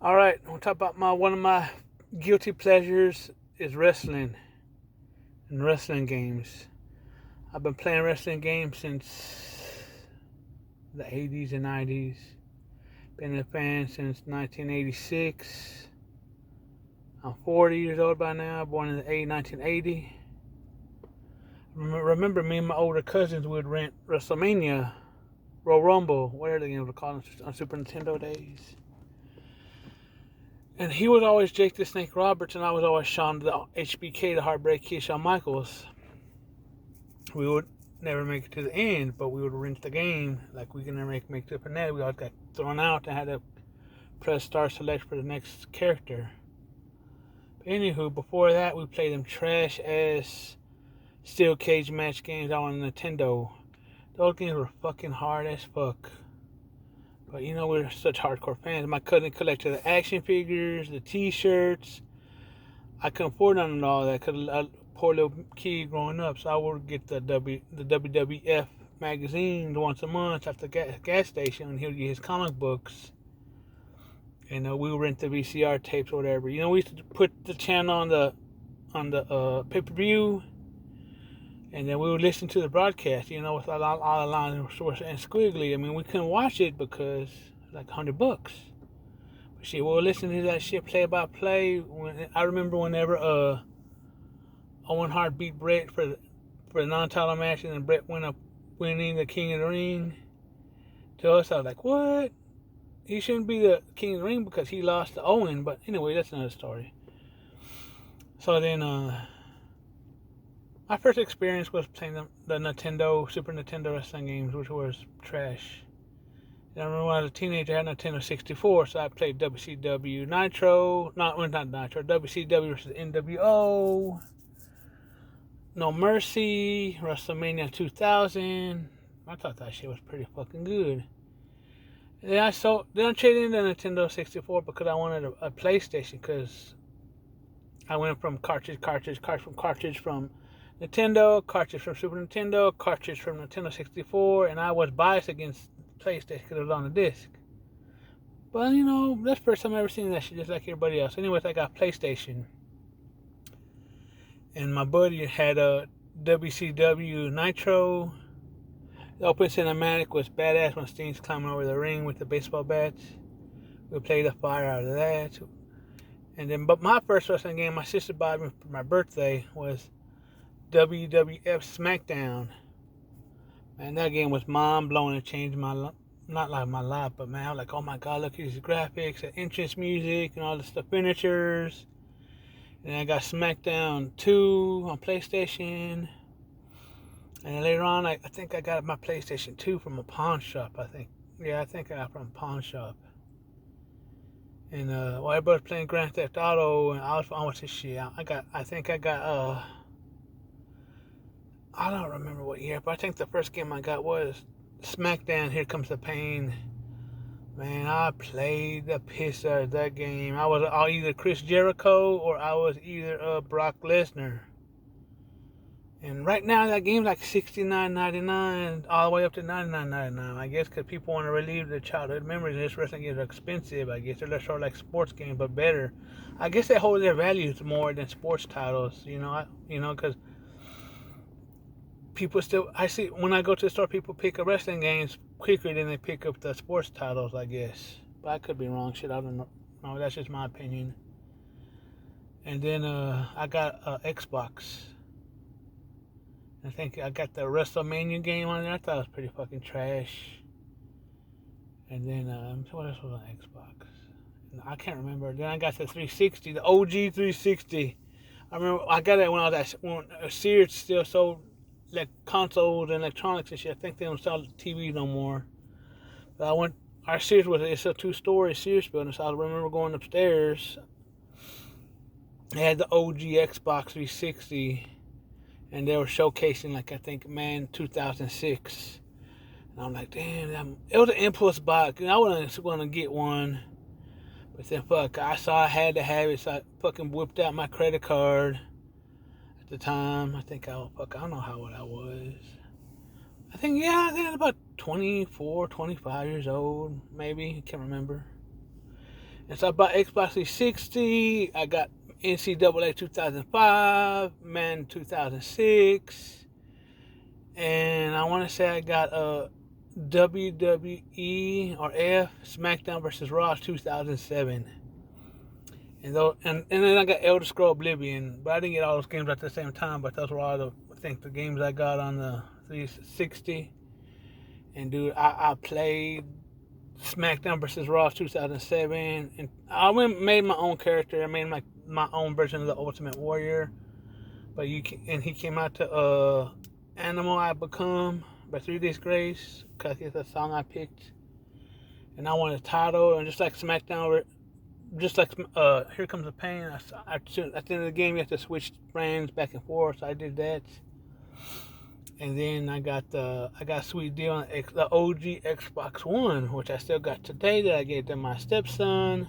All right, I'm gonna talk about one of my guilty pleasures is wrestling and wrestling games. I've been playing wrestling games since the 80s and 90s. Been a fan since 1986. I'm 40 years old by now. Born in the 1980. Remember me and my older cousins would rent WrestleMania, Royal Rumble, whatever they were called on Super Nintendo days. And he was always Jake the Snake Roberts, and I was always Shawn the HBK, the Heartbreak Kid, Shawn Michaels. We would never make it to the end, but we would rent the game. Like we could never make it to the finale. We all got thrown out and had to press star select for the next character. But anywho, before that, we played them trash ass steel cage match games out on Nintendo. Those games were fucking hard as fuck. But you know, we're such hardcore fans. My cousin collected the action figures, the t-shirts. I couldn't afford none of all that because I was a poor little kid growing up. So I would get the WWF magazine once a month at the gas station, and he would get his comic books. And we would rent the VCR tapes or whatever. You know, we used to put the channel on the pay-per-view, and then we would listen to the broadcast, you know, with all the lines and squiggly. I mean, we couldn't watch it because it was like $100. But shit, we would listen to that shit play by play. I remember whenever Owen Hart beat Bret for the non-title match, and then Bret went up winning the King of the Ring. To us, I was like, what? He shouldn't be the King of the Ring because he lost to Owen. But anyway, that's another story. So then, my first experience was playing the Nintendo, Super Nintendo wrestling games, which was trash. And I remember when I was a teenager, I had a Nintendo 64, so I played WCW Nitro, not Nitro, WCW versus NWO, No Mercy, WrestleMania 2000. I thought that shit was pretty fucking good. And then I traded in the Nintendo 64 because I wanted a PlayStation, because I went from cartridge from Nintendo, cartridge from Super Nintendo, cartridge from Nintendo 64, and I was biased against PlayStation because it was on the disc. But, you know, that's the first time I've ever seen that shit, just like everybody else. Anyways, I got PlayStation. And my buddy had a WCW Nitro. The open cinematic was badass when Steen's climbing over the ring with the baseball bats. We played the fire out of that. And then, but my first wrestling game my sister bought me for my birthday was WWF SmackDown. Man, that game was mind-blowing. It changed my, not like my life, but man, I was like, oh my god, look at these graphics, the entrance music, and all the finishers. And then I got SmackDown 2 on PlayStation. And then later on, I think I got my PlayStation 2 from a pawn shop, I think. Yeah, I think I got it from a pawn shop. And while everybody was playing Grand Theft Auto, and I was on with this shit, I don't remember what year, but I think the first game I got was SmackDown, Here Comes the Pain. Man, I played the piss out of that game. I was either Chris Jericho or I was either Brock Lesnar. And right now that game's like $69.99 all the way up to $99.99. I guess because people want to relieve their childhood memories. And this wrestling games are expensive. I guess they're sort of like sports games, but better. I guess they hold their values more than sports titles. Because people still, I see when I go to the store, people pick up wrestling games quicker than they pick up the sports titles, I guess. But I could be wrong. Shit, I don't know. No, that's just my opinion. And then I got Xbox. I think I got the WrestleMania game on there. I thought it was pretty fucking trash. And then what else was on Xbox? I can't remember. Then I got the 360, the OG 360. I remember I got it when I was when Sears still sold like consoles and electronics and shit. I think they don't sell TV no more. But our Sears it's a 2-story Sears building, so I remember going upstairs. They had the OG Xbox 360, and they were showcasing, like, I think, 2006. And I'm like, damn, it was an impulse buy. I wasn't going to get one. But then, I saw I had to have it, so I fucking whipped out my credit card at the time. I don't know how old I was. I think I was about 24, 25 years old, maybe. I can't remember. And so I bought Xbox 360. I got NCAA 2005, Man 2006, and I want to say I got a WWE or F SmackDown versus Raw 2007. And then I got Elder Scrolls Oblivion, but I didn't get all those games at the same time. But those were all the games I got on the 360. And dude, I played SmackDown versus Raw 2007, and I made my own character. I made my own version of the Ultimate Warrior. But he came out to Animal I Become by 3 Days Grace, because it's a song I picked. And I won a title, and just like SmackDown, just like Here Comes the Pain, at the end of the game you have to switch brands back and forth, so I did that. And then I got a sweet deal on the OG Xbox One, which I still got today, that I gave to my stepson,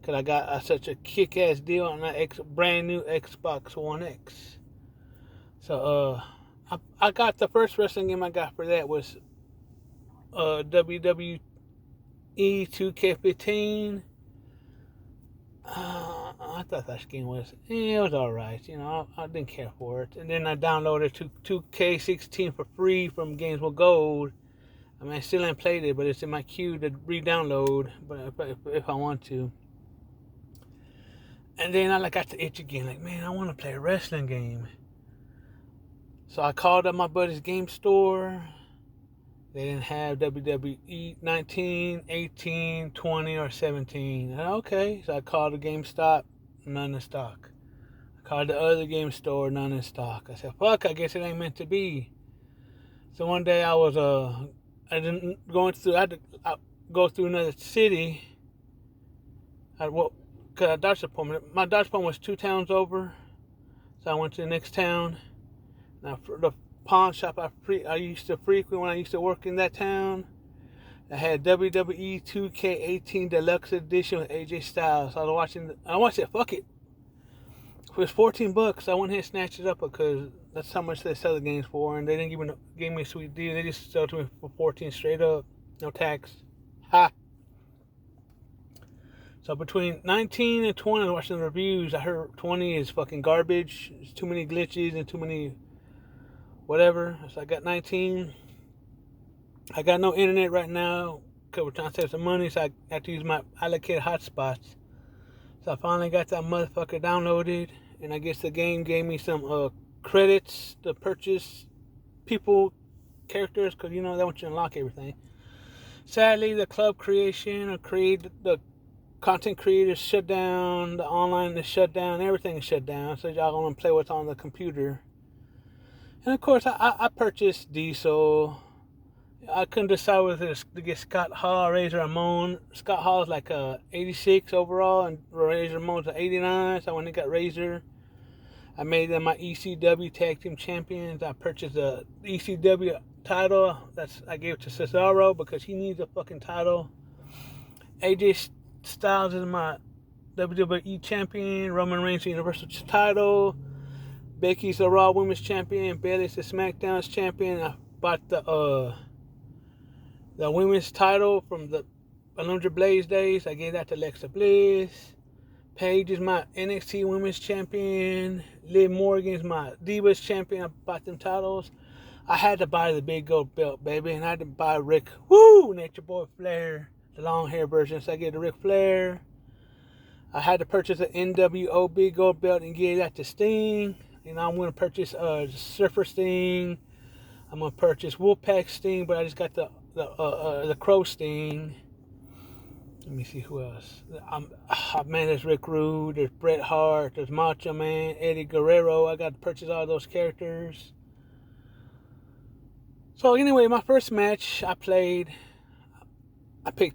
because I got such a kick-ass deal on that brand new Xbox One X. So I got the first wrestling game I got for that was WWE 2K15. I thought that game was, it was alright, I didn't care for it. And then I downloaded 2K16 for free from Games with Gold. I mean, I still ain't played it, but it's in my queue to re-download, but if I want to. And then I got the itch again, like, man, I want to play a wrestling game. So I called up my buddy's game store. They didn't have WWE 19, 18, 20, or 17. Okay, so I called the GameStop, none in stock. I called the other game store, none in stock. I said, fuck, I guess it ain't meant to be. So one day I was I had to go through another city. Cause a doctor's appointment. My doctor's appointment was 2 towns over, so I went to the next town. Now, for the pawn shop I used to frequent when I used to work in that town, I had WWE 2K18 Deluxe Edition with AJ Styles. I watched it, fuck it. It was $14. I went ahead and snatched it up because that's how much they sell the games for, and they didn't give me a sweet deal. They just sold it to me for 14 straight up, no tax. Ha! So between 19 and 20, I was watching the reviews. I heard 20 is fucking garbage. There's too many glitches and too many whatever. So I got 19. I got no internet right now because we're trying to save some money, so I have to use my allocated hotspots. So I finally got that motherfucker downloaded, and I guess the game gave me some credits to purchase characters, because they want you to unlock everything. Sadly, the club creation or the content creators shut down, the online is shut down, everything is shut down, so y'all want to play what's on the computer. And of course, I purchased Diesel. I couldn't decide whether to get Scott Hall or Razor Ramon. Scott Hall is like 86 overall, and Razor Ramon's 89, so I went and got Razor. I made them my ECW Tag Team Champions. I purchased the ECW title. I gave it to Cesaro because he needs a fucking title. AJ Styles is my WWE Champion. Roman Reigns Universal title. Becky's the Raw Women's Champion. Bayley's the SmackDown's Champion. I bought the women's title from the Alundra Blaze days. I gave that to Alexa Bliss. Paige is my NXT Women's Champion. Liv Morgan's my Divas Champion. I bought them titles. I had to buy the big gold belt, baby. And I had to buy Nature Boy Flair, the long hair version. So I gave it to Ric Flair. I had to purchase an NWO big gold belt and give that to Sting. I'm going to purchase Surfer Sting. I'm going to purchase Wolfpack Sting, but I just got the Crow Sting. Let me see who else. Man, there's Rick Rude, there's Bret Hart, there's Macho Man, Eddie Guerrero. I got to purchase all those characters. So anyway, my first match I picked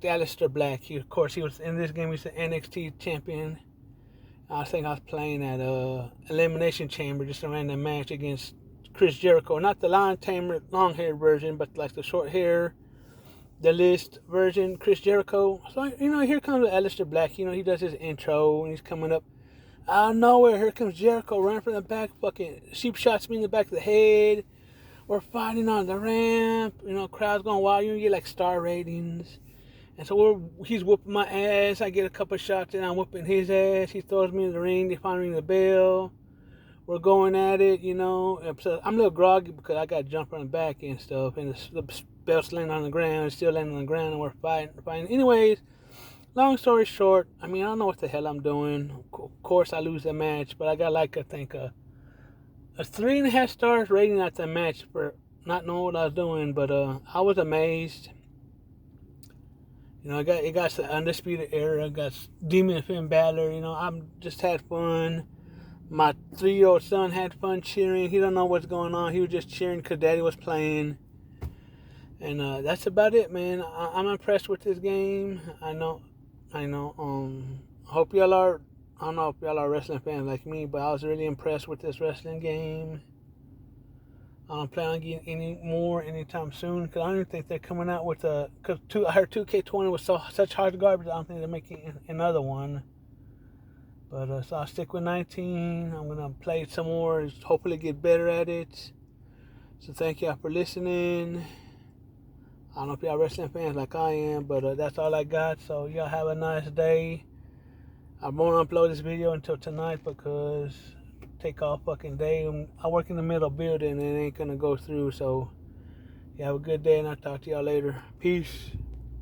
Aleister Black. He was in this game. He was the NXT champion. I think I was playing at Elimination Chamber, just a random match against Chris Jericho. Not the Lion Tamer, long-haired version, but like the short hair, the list version, Chris Jericho. So, here comes Aleister Black. He does his intro, and he's coming up. Out of nowhere, here comes Jericho, running from the back, fucking sheep shots me in the back of the head. We're fighting on the ramp. Crowd's going wild. You get like star ratings. And so he's whooping my ass. I get a couple shots and I'm whooping his ass. He throws me in the ring. They finally ring the bell. We're going at it, you know. So I'm a little groggy because I got jumped on the back and stuff. And the belt's landing on the ground. It's still landing on the ground and we're fighting. Anyways, long story short, I mean, I don't know what the hell I'm doing. Of course, I lose the match. But I got like, I think, a 3.5 stars rating at the match for not knowing what I was doing. But I was amazed. You know, it got the Undisputed Era, got Demon and Finn Balor. You know, I'm just had fun. My 3-year-old son had fun cheering. He don't know what's going on. He was just cheering because Daddy was playing. And that's about it, man. I'm impressed with this game. I know. I hope y'all are. I don't know if y'all are wrestling fans like me, but I was really impressed with this wrestling game. I don't plan on getting any more anytime soon because I don't even think they're coming out with a. Because I heard 2K20 was such hard garbage. I don't think they're making another one. But so I'll stick with 19. I'm gonna play some more. Hopefully get better at it. So thank y'all for listening. I don't know if y'all wrestling fans like I am, but that's all I got. So y'all have a nice day. I won't upload this video until tonight because take all fucking day. I work in the middle building and it ain't gonna go through. So you have a good day and I'll talk to y'all later. Peace.